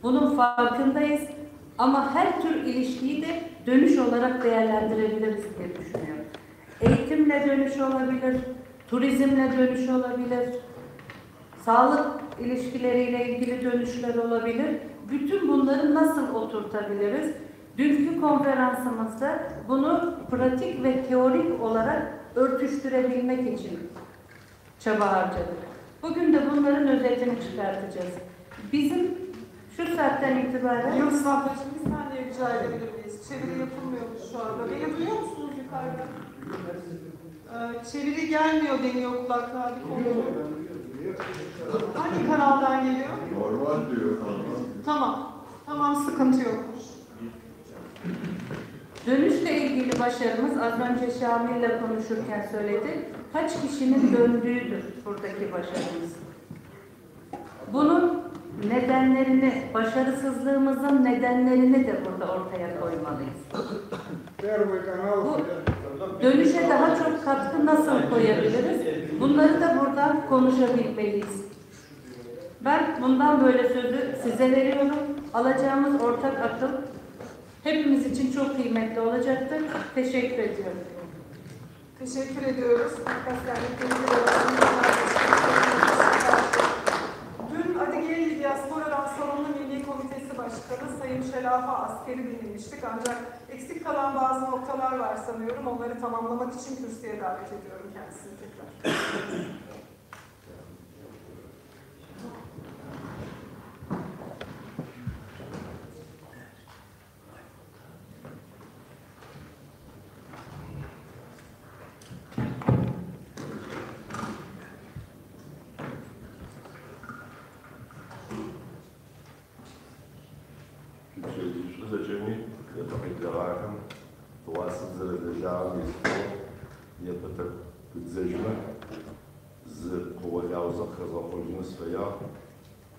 Bunun farkındayız ama her tür ilişkiyi de dönüş olarak değerlendirebiliriz diye düşünüyorum. Eğitimle dönüş olabilir, turizmle dönüş olabilir, sağlık ilişkileriyle ilgili dönüşler olabilir. Bütün bunları nasıl oturtabiliriz? Dünkü konferansımızda bunu pratik ve teorik olarak örtüştürebilmek için çaba harcadık. Bugün de bunların özetini çıkartacağız. Bizim şu saatten itibaren... Yunus ablacığım bir saniye rica edebilir miyiz? Çeviri yapılmıyormuş şu anda. Beni duyuyor musunuz yukarıda? Çeviri gelmiyor deniyor kulaklığa. Hangi kanaldan geliyor? Normal diyor. Tamam. Tamam, sıkıntı yokmuş. Dönüşle ilgili başarımız az önce Şamil'le konuşurken söyledi. Kaç kişinin döndüğüdür buradaki başarımız. Bunun nedenlerini, başarısızlığımızın nedenlerini de burada ortaya koymalıyız. Bu dönüşe daha çok katkı nasıl koyabiliriz? Bunları da buradan konuşabilmeliyiz. Ben bundan böyle sözü size veriyorum. Alacağımız ortak akıl hepimiz için çok kıymetli olacaktır. Teşekkür ediyorum. Teşekkür ediyoruz. Dün Adigeli Diaspora'dan Sorumlu Milli Komitesi Başkanı Sayın Şelafa Asker'i dinlemiştik. Ancak eksik kalan bazı noktalar var sanıyorum. Onları tamamlamak için kürsüye davet ediyorum kendisini tekrar. Zачерни, като преглавахам, това са за държавни спор, ние пътък подзежме за колояуза хазахожина своя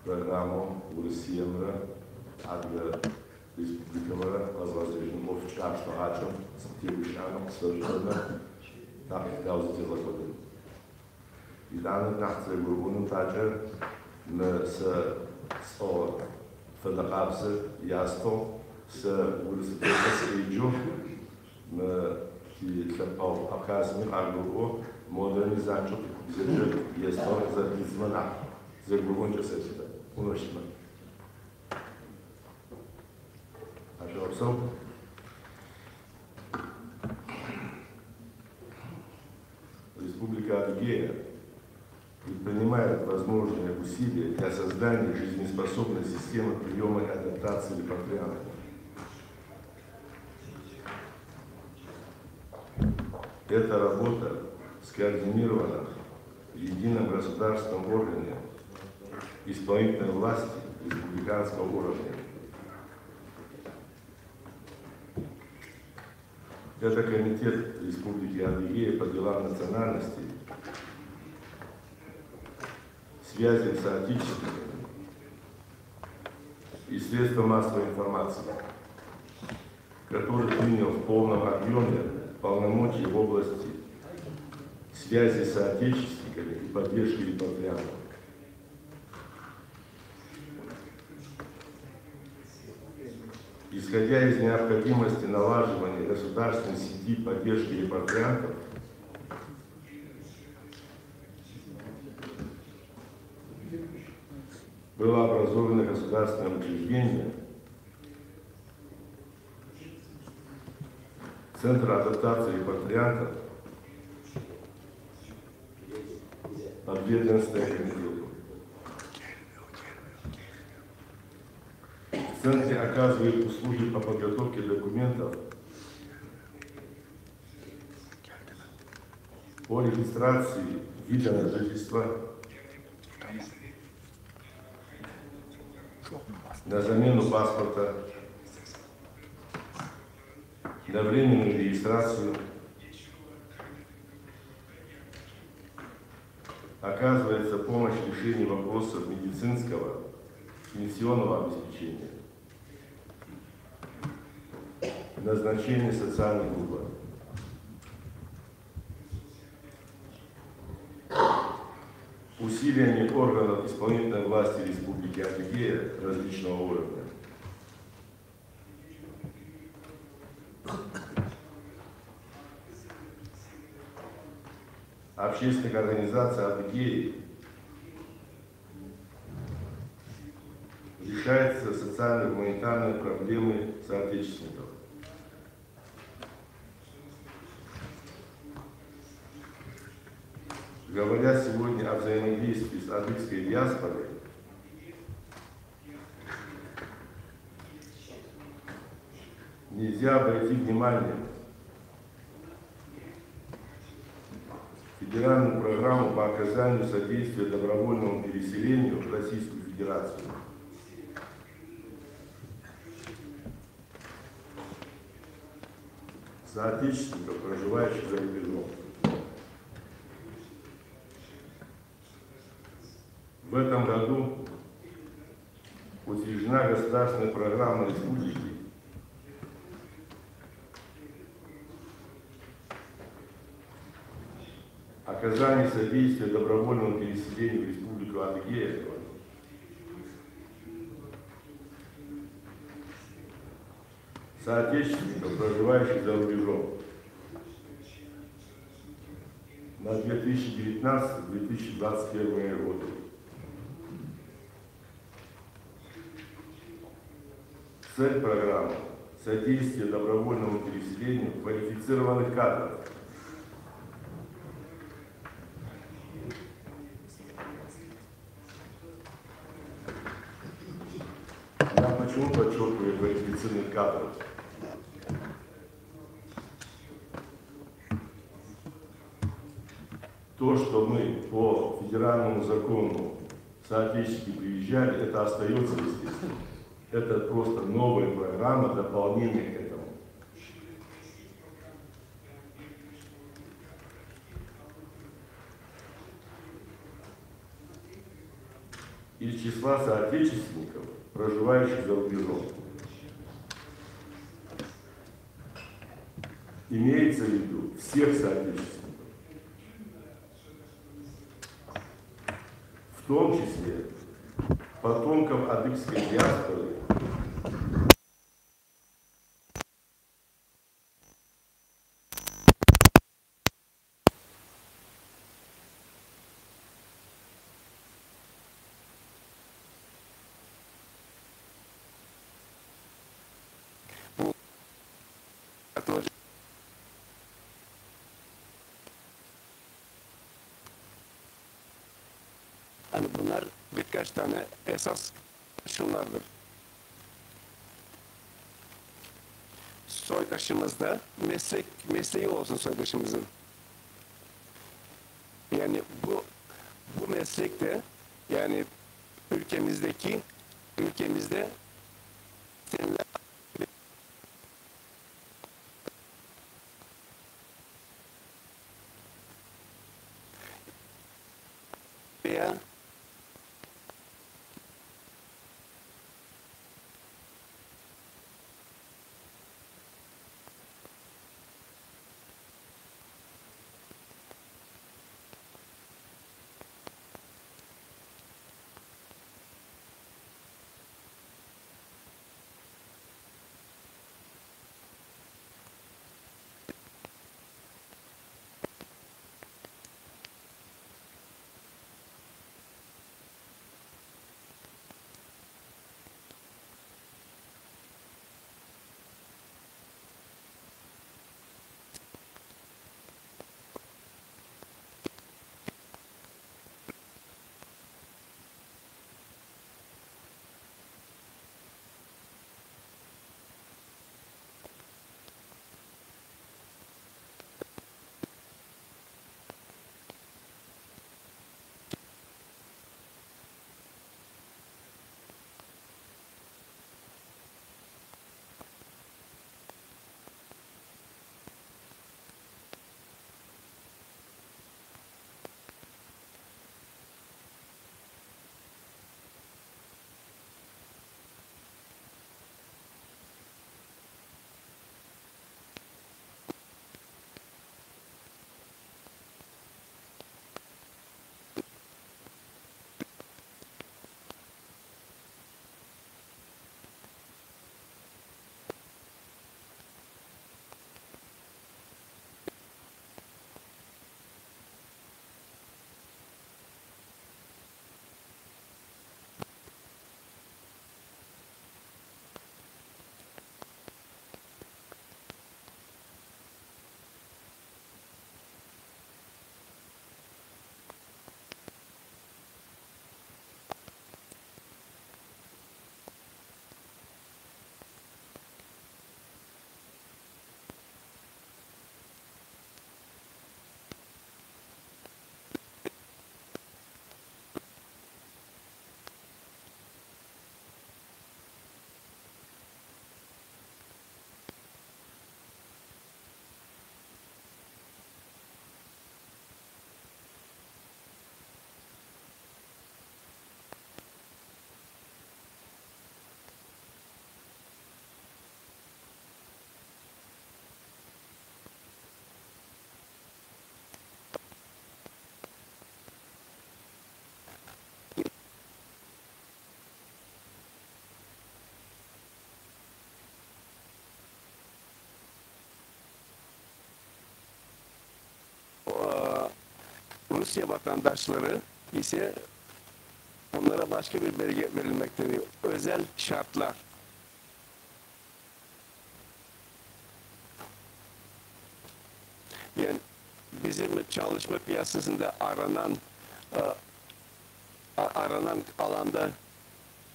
програма в Русия мра, а для республика мра, разразежен официално хачам, с тирушано, съждана, так и каузите за ходен. И данък нахце гургунен тача на с федерация ясно с университета Сриджу на Абхазия, Аргуро, модернизацию есть за измена, за гургунча сесита, уношима. Așa observ. Республика Адыгея предпринимает возможные усилия для создания жизнеспособной системы приема и адаптации репатриантов. Эта работа скоординирована в едином государственном органе исполнительной власти республиканского уровня. Это Комитет Республики Адыгея по делам национальностей, связи с соотечественниками и средства массовой информации, который принял в полном объеме полномочия в области связи с соотечественниками и поддержки репатриантов. Исходя из необходимости налаживания государственной сети поддержки репатриантов, было образовано государственное учреждение Центр адаптации репатриантов подведомственное комитету. В центре оказывают услуги по подготовке документов по регистрации вида на жительство, на замену паспорта, на временную регистрацию, оказывается помощь в решении вопросов медицинского, пенсионного обеспечения, назначение социальных выплат. усилиями органов исполнительной власти Республики Адыгея различного уровня. Общественных организаций Адыгеи решаются социально-гуманитарные проблемы соотечественников. Говоря сегодня о взаимодействии с адыгской диаспорой, нельзя обойти внимание федеральную программу по оказанию содействия добровольному переселению в Российскую Федерацию. Соотечественников, проживающих за рубежом. В этом году утверждена государственная программа республики оказание содействия добровольному переселению в Республику Адыгея соотечественников, проживающих за рубежом на 2019-2021 годы. Цель программы – содействие добровольному переселению квалифицированных кадров. Я почему подчеркиваю квалифицированных кадров? То, что мы по федеральному закону соотечественники приезжали, это остается естественно. Это просто новая программа, дополнение к этому. Из числа соотечественников, проживающих за рубежом, имеется в виду всех соотечественников, в том числе потомков адыгской диаспоры, hani bunlar birkaç tane esas şunlardır. Soydaşımızda mesleği olsun soydaşımızın. Yani bu meslek de yani ülkemizde seninle veya Rusya vatandaşları ise onlara başka bir belge verilmektedir. Özel şartlar. Yani bizim çalışma piyasasında aranan alanda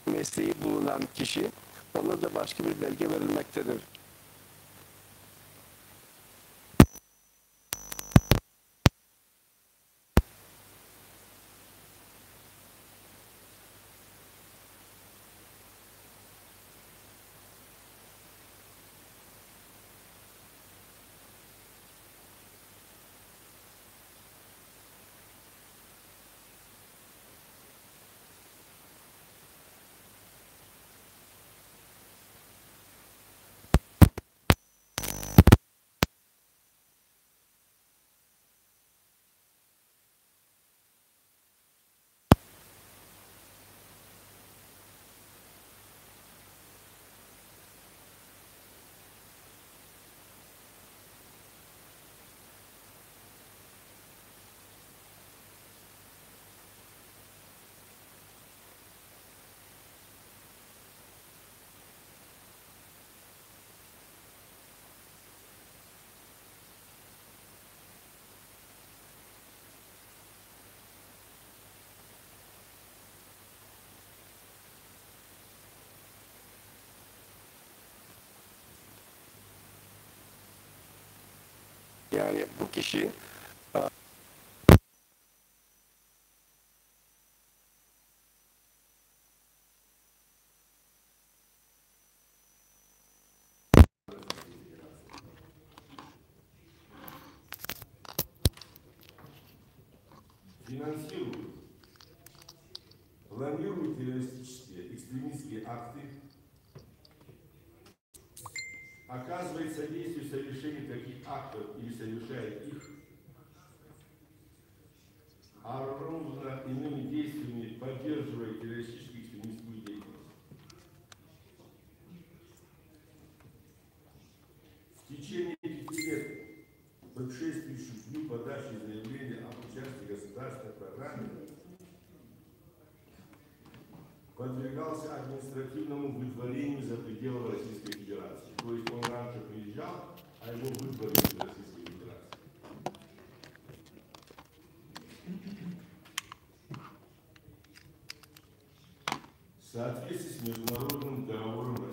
mesleği bulunan kişi, ona da başka bir belge verilmektedir. Yani bu kişi финансирует, планирует террористические, экстремистские акты, оказывает содействие в совершении таких актов или совершает их, а ровно иными действиями поддерживает террористическую экстремистскую деятельность. В течение 5 лет, предшествующих дню подачи заявления об участии в государственной программе, подвергался административному выдворению за пределы Российской Федерации. То есть он раньше приезжал, а его выдворили из Российской Федерации. В соответствии с международным договором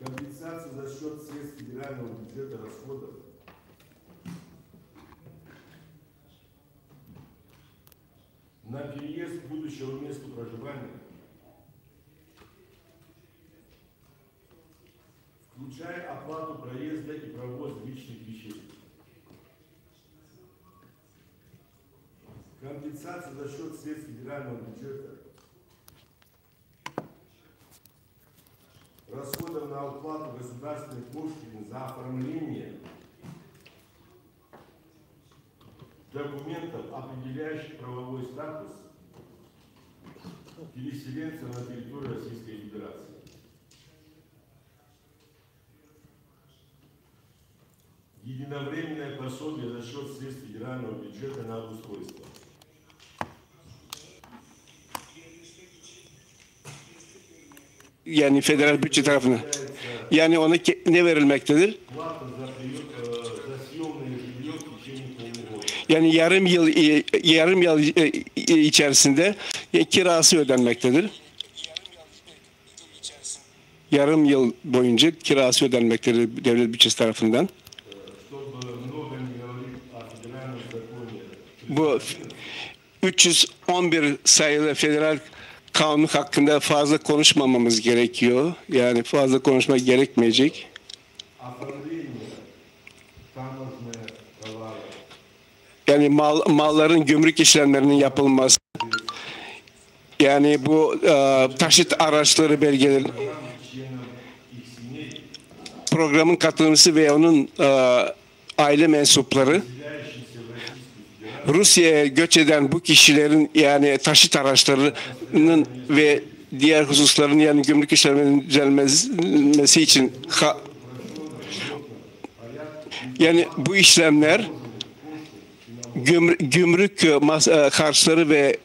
компенсация за счет средств федерального бюджета расходов на переезд к будущему месту проживания, включая оплату проезда и провоз личных вещей. Компенсация за счет средств федерального бюджета расходов на уплату государственной пошлины за оформление документов, определяющих правовой статус переселенца на территорию Российской Федерации. Единовременное пособие за счет средств федерального бюджета на обустройство. yani federal bütçe tarafından. Yani ona ne verilmektedir? Плата за съемное жилье в течение полугода. Yani yarım yıl içerisinde kirası ödenmektedir. Yarım yıl boyunca kirası ödenmektedir devlet bütçesi tarafından. Чтобы много не говорить о федеральном законе. Bu 311 sayılı federal kanun hakkında fazla konuşmamamız gerekiyor. Yani fazla konuşma gerekmeyecek. Оформление таможенных товаров. Yani malların gümrük işlemlerinin yapılması. Yani bu taşıt araçları belgeleri programın katılımcısı ve onun aile mensupları Rusya'ya göç eden bu kişilerin yani taşıt araçlarının ve diğer hususların yani gümrük işlemlerinin düzenlenmesi için yani bu işlemler gümrük harçları ve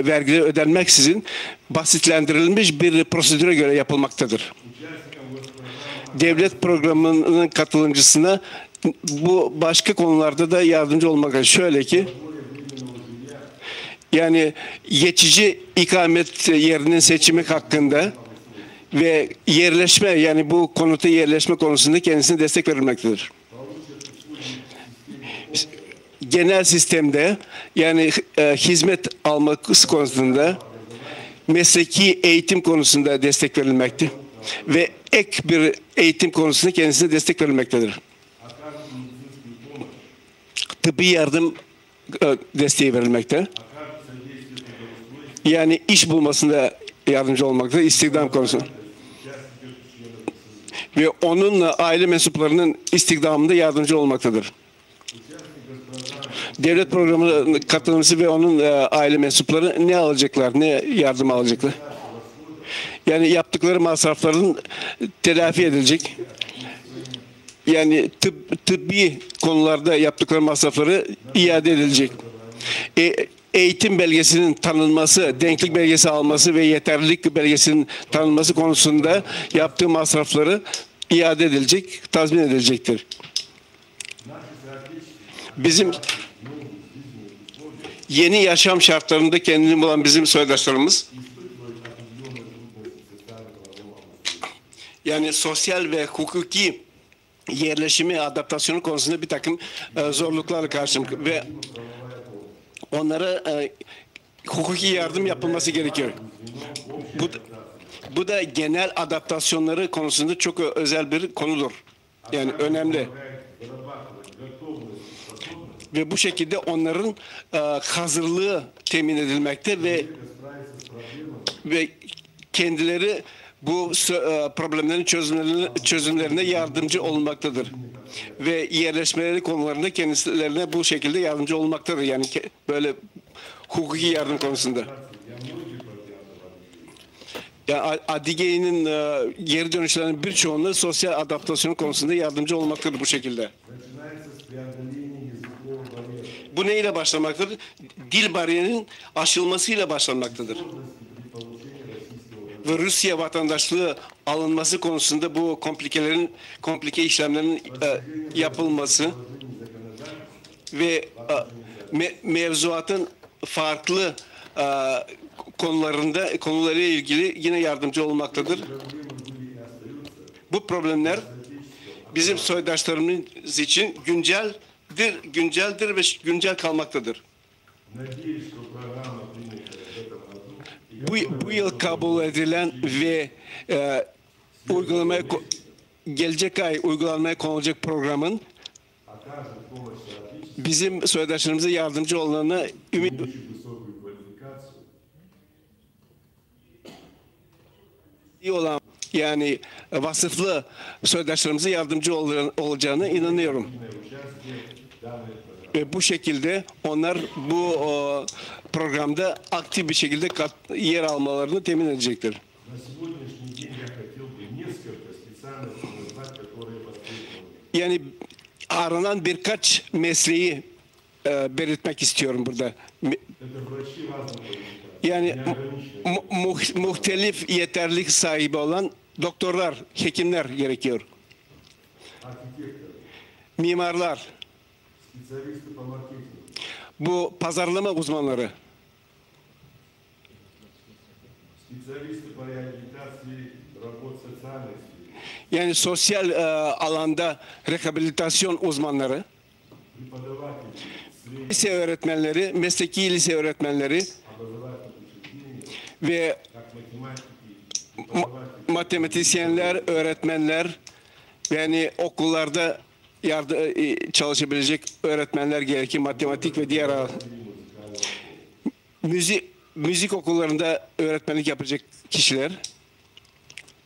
vergileri ödenmeksizin basitlendirilmiş bir prosedüre göre yapılmaktadır. Devlet programının katılımcısına bu başka konularda da yardımcı olmak. Şöyle ki yani geçici ikamet yerinin seçimi hakkında ve yerleşme yani bu konuta yerleşme konusunda kendisine destek verilmektedir. Genel sistemde yani hizmet alması konusunda mesleki eğitim konusunda destek verilmekte ve ek bir eğitim konusunda kendisine destek verilmektedir. Tıbbi yardım desteği verilmekte. Yani iş bulmasında yardımcı olmakta, istihdam konusunda. Ve onun aile mensuplarının istihdamında yardımcı olmaktadır. Devlet programına katılımcısı ve onun aile mensupları ne alacaklar, ne yardım alacaklar? Yani yaptıkları masrafların telafi edilecek. Yani tıbbi konularda yaptıkları masrafları iade edilecek. Eğitim belgesinin tanınması, denklik belgesi alması ve yeterlilik belgesinin tanınması konusunda yaptığı masrafları iade edilecek, tazmin edilecektir. Bizim yeni yaşam şartlarında kendini bulan bizim soydaşlarımız yani sosyal ve hukuki yerleşimi, adaptasyonu konusunda bir takım zorluklarla karşılaşıyor ve onlara hukuki yardım yapılması gerekiyor. Bu da genel adaptasyonları konusunda çok özel bir konudur. Yani önemli. Ve bu şekilde onların hazırlığı temin edilmekte ve kendileri bu problemlerin çözümlerine yardımcı olmaktadır. Ve yerleşmeleri konularında kendilerine bu şekilde yardımcı olmaktadır. Yani böyle hukuki yardım konusunda. Yani Adige'nin geri dönüşlerinin birçoğunda sosyal adaptasyon konusunda yardımcı olmaktadır bu şekilde. Bu neyle başlamaktadır? Dil bariyerinin aşılmasıyla başlanmaktadır. Ve Rusya vatandaşlığı alınması konusunda bu komplike işlemlerin yapılması ve mevzuatın farklı konularıyla ilgili yine yardımcı olmaktadır. Bu problemler bizim soydaşlarımız için günceldir ve güncel kalmaktadır. Bu yıl kabul edilen ve gelecek ay uygulanmaya konulacak programın bizim soydaşlarımıza yardımcı olana ümit olan yani vasıflı soydaşlarımıza yardımcı olacağına inanıyorum. Ve bu şekilde onlar bu programda aktif bir şekilde yer almalarını temin edecektir. Yani aranan birkaç mesleği belirtmek istiyorum burada. Yani muhtelif yeterlilik sahibi olan doktorlar, hekimler gerekiyor. архитекторы, Mimarlar, специалисты по маркетингу, bu pazarlama uzmanları, специалисты по реабилитации работ социальных сфер, yani sosyal alanda rehabilitasyon uzmanları, преподаватели средних lise öğretmenleri, mesleki lise öğretmenleri образовательных учреждений, ve как математики, преподаватели, matematisyenler, öğretmenler, yani okullarda çalışabilecek öğretmenler gerekir, matematik ve diğer müzik okullarında öğretmenlik yapacak kişiler.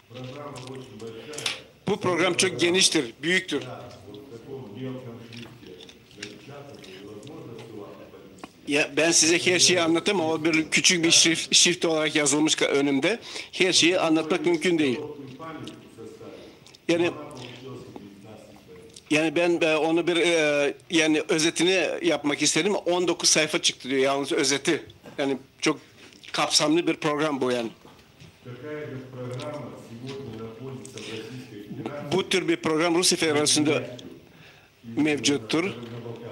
программа очень большая, Bu program çok geniştir, büyüktür. вот в таком мелком шрифте напечатано, невозможно все поднести. Ya ben size her şeyi anlatamam ama bir küçük bir şrift olarak yazılmış önümde. Her şeyi anlatmak mümkün değil. Широкую памятку составить, Yani она получилась 19 страниц. yani ben onu bir yani özetini yapmak istedim. 19 sayfa çıktı diyor yalnız özeti. Yani çok kapsamlı bir program bu yani. Такая же программа сегодня находится в Российской Федерации. Bu tür bir program Rusya Federasyonu'nda mevcuttur. На Балкане.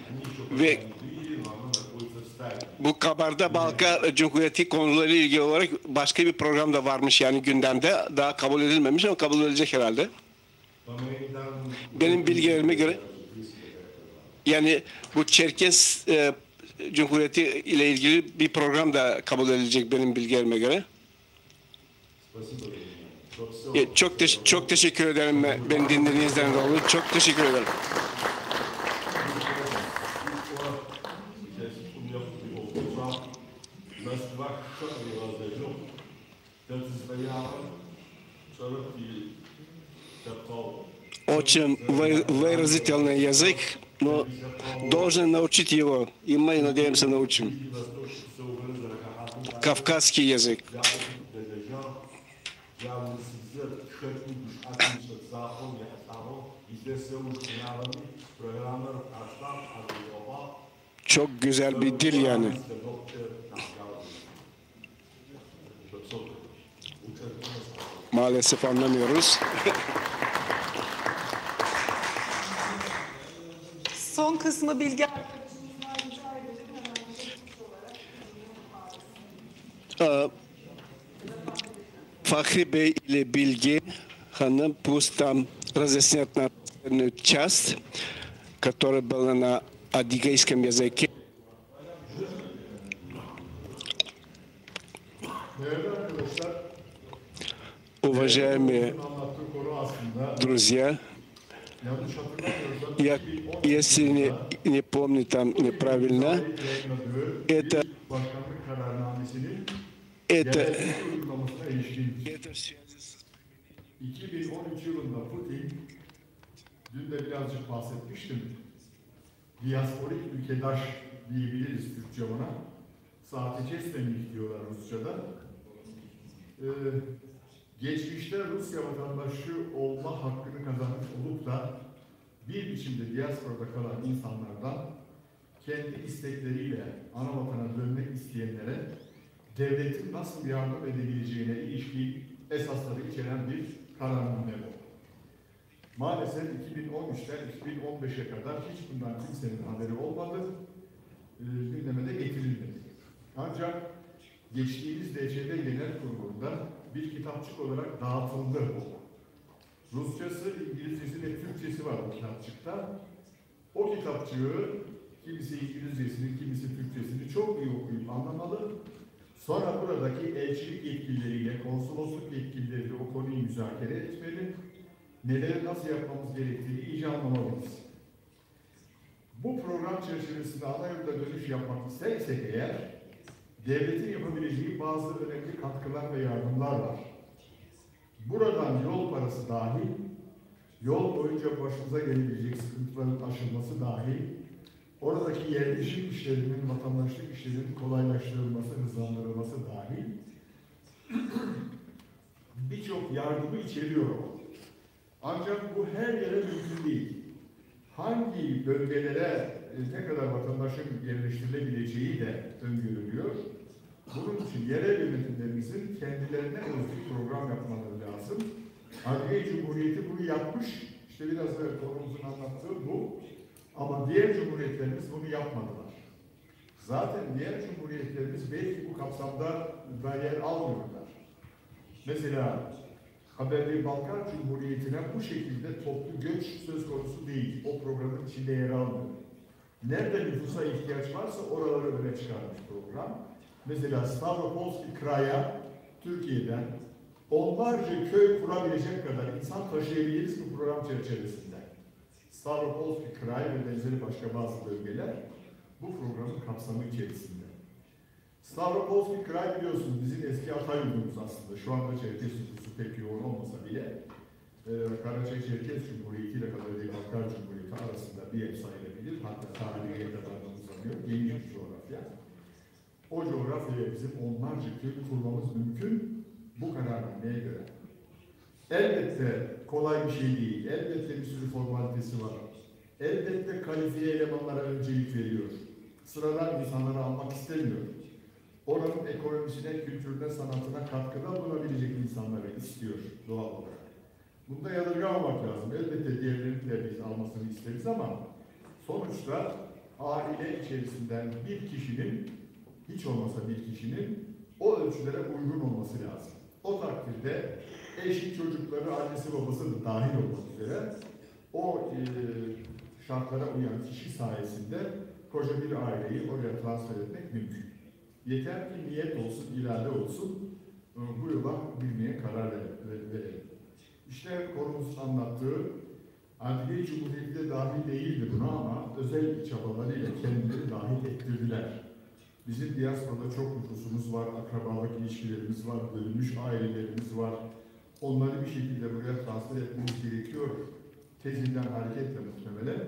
Они еще Ve пока не приняли, но оно находится в стадии. bu Kabarda-Balka Cumhuriyeti konuları ilgili olarak başka bir program da varmış yani gündemde. Daha kabul edilmemiş ama kabul edilecek herhalde. По моим данным, Benim bilgilerime göre yani bu Çerkes Cumhuriyeti ile ilgili bir program da kabul edilecek benim bilgilerime göre. спасибо за внимание. Что всё. Çok teşekkür ederim beni dinlediğinizden dolayı. Çok teşekkür ederim. Сейчас у меня футбол бежал, Москва шарила зажег, как стояла, широки копал. Очень выразительный язык, но должен научить его, и мы, надеемся, научим. И восточный все вырезали, как Kafkasский язык. Yalnız sizler şartmış atmışlar sağ ol ya sağ ol. Bizde sevmiş sınavını programlar açlar alıyor. Çok güzel bir dil yani. Maalesef anlamıyoruz. Son kısmı Bilge arkadaşımızdan rica edelim. Hemen geçmiş olarak. Фахри Бey или Bilge Hanım пусть там разъяснят на часть, которая была на адыгейском языке. Değerli arkadaşlar, Уважаемые anlattığı konu aslında друзья, yanlış hatırlamıyorsam я, если не помню там неправильно, yayınladığı это, bir başkanlık kararnamesinin это, gerekli uygulamasına ilişkindir. это в связи с 2013 yılında Putin, dün de birazcık bahsetmiştim, diasporik ülkedaş diyebiliriz Türkçe ona. Saatecestemlik diyorlar Rusça'da. Geçmişte Rusya vatandaşı olma hakkını kazanmış olup da bir biçimde diasporada kalan insanlardan kendi istekleriyle ana vatana dönmek isteyenlere devletin nasıl yardım edebileceğine ilişkin esasları içeren bir kararname bu. Maalesef 2013'ten 2015'e kadar hiç bundan kimsenin haberi olmadı, gündeme de getirilmedi. Ancak geçtiğimiz DCD Genel Kurulu'nda bir kitapçık olarak dağıtıldı bu. Rusçası, İngilizcesi ve Türkçesi var bu kitapçıkta. O kitapçığı kimisi İngilizcesini, kimisi Türkçesini çok iyi okuyup anlamalı. Sonra buradaki elçilik yetkilileriyle, konsolosluk yetkilileriyle o konuyu müzakere etmeli. Neleri nasıl yapmamız gerektiğini iyice anlamalıyız. Bu program çerçevesinde ana yolda dönüş yapmak istersek eğer, devletin yapabileceği bazı önemli katkılar ve yardımlar var. Buradan yol parası dahil, yol boyunca başımıza gelebilecek sıkıntıların aşılması dahil, oradaki yerleşim işlerinin, vatandaşlık işlerinin kolaylaştırılması, hızlandırılması dahil birçok yardımı içeriyor. Ancak bu her yere mümkün değil. Hangi bölgelere ne kadar vatandaşın yerleştirilebileceği de öngörülüyor. Bunun için yerel yönetimlerimizin kendilerine özgü program yapmaları lazım. Adliye Cumhuriyeti bunu yapmış. İşte biraz evvel konumuzun anlattığı bu. Ama diğer cumhuriyetlerimiz bunu yapmadılar. Zaten diğer cumhuriyetlerimiz belki bu kapsamda da yer almıyorlar. Mesela Haberli Balkan Cumhuriyeti'ne bu şekilde toplu göç söz konusu değil. O programın içinde yer almıyor. Nerede nüfusa ihtiyaç varsa oraları öne çıkarmış program. Mesela Stavropolski Kray'a Türkiye'den onlarca köy kurabilecek kadar insan taşıyabiliriz bu program çerçevesinde. Stavropolski Kray ve benzeri başka bazı bölgeler bu programın kapsamı içerisinde. Stavropolski Kray biliyorsunuz bizim eski Atayurdumuz aslında. Şu anda Çerkes nüfusu pek yoğun olmasa bile Karaçay-Çerkes Cumhuriyeti ile Karadeniz Balkan Cumhuriyeti arasında bir ev sayılabilir. Hatta tarihe kadar da uzanıyor. Geniş bir coğrafya. O coğrafyaya bizim onlarca köy kurmamız mümkün bu kararnameye göre. Elbette kolay bir şey değil. Elbette bir sürü formalitesi var. Elbette kalifiye elemanlara öncelik veriyor. Sıradan insanları almak istemiyor. Oranın ekonomisine, kültürüne, sanatına katkıda bulunabilecek insanları istiyor doğal olarak. Bunda yadırgamamak lazım. Elbette diğerlerinin de biz almasını isteriz ama sonuçta aile içerisinden bir kişinin, hiç olmasa bir kişinin o ölçülere uygun olması lazım. O takdirde eşi, çocukları, annesi, babası da dahil olmak üzere o şartlara uyan kişi sayesinde koca bir aileyi oraya transfer etmek mümkün. Yeter ki niyet olsun, irade olsun, bu yola girmeye karar verelim. İşte konumuzun anlattığı, Adliye Cumhuriyeti de dahil değildi buna ama özel çabalarıyla kendileri dahil ettirdiler. Bizim diasporada çok nüfusumuz var, akrabalık ilişkilerimiz var, bölünmüş ailelerimiz var. Onları bir şekilde buraya transfer etmemiz gerekiyor. Tezinden hareketle muhtemelen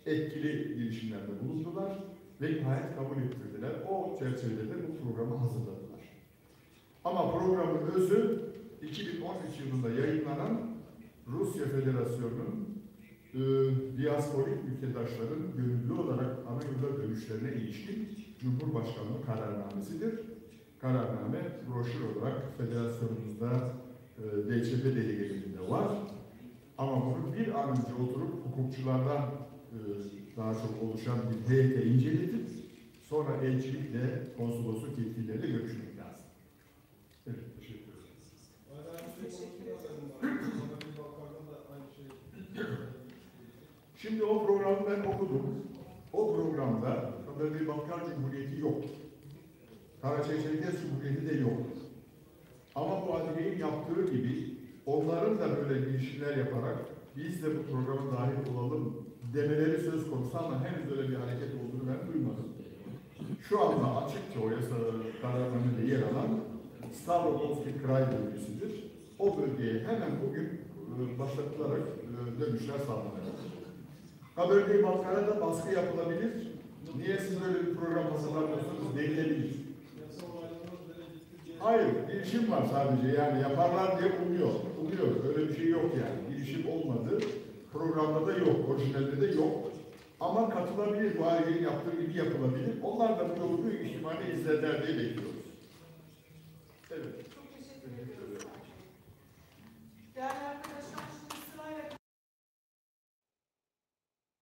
etkili girişimlerde bulundular ve nihayet kabul ettirdiler. O çerçevede de bu programı hazırladılar. Ama programın özü 2013 yılında yayınlanan Rusya Federasyonu'nun diasporik ülkedaşların gönüllü olarak ana yurda dönüşlerine ilişkin Cumhurbaşkanlığı kararnamesidir. Kararname broşür olarak federasyonumuzda DÇP delegelerinde var. Ama bunu bir an önce oturup hukukçulardan daha çok oluşan bir heyete inceletip sonra elçilikle, konsolosluk yetkilileriyle görüşmek lazım. Evet, teşekkür ederim. Şimdi o programı ben okudum. O programda Karadeniz Balkan Cumhuriyeti yok. Karaçay-Çerkes Cumhuriyeti de yok. Ama bu adliyenin yaptığı gibi onların da böyle girişimler yaparak biz de bu programa dahil olalım demeleri söz konusu ama henüz öyle bir hareket olduğunu ben duymadım. Şu anda açıkça o yasa kararnamede yer alan Stavropolski Kray bölgesidir. O bölgeye hemen bugün başlatılarak dönüşler sağlanacak. Haberli Balkan'a da baskı yapılabilir. Niye siz böyle bir program hazırlamıyorsunuz denilebilir. Hayır, girişim var sadece yani yaparlar diye umuyor. Öyle bir şey yok yani. Girişim olmadı. Programda da yok, orijinalde de yok. Ama katılabilir, bu ailenin yaptığı gibi yapılabilir. Onlar da bu yolu büyük ihtimalle izlerler diye bekliyoruz.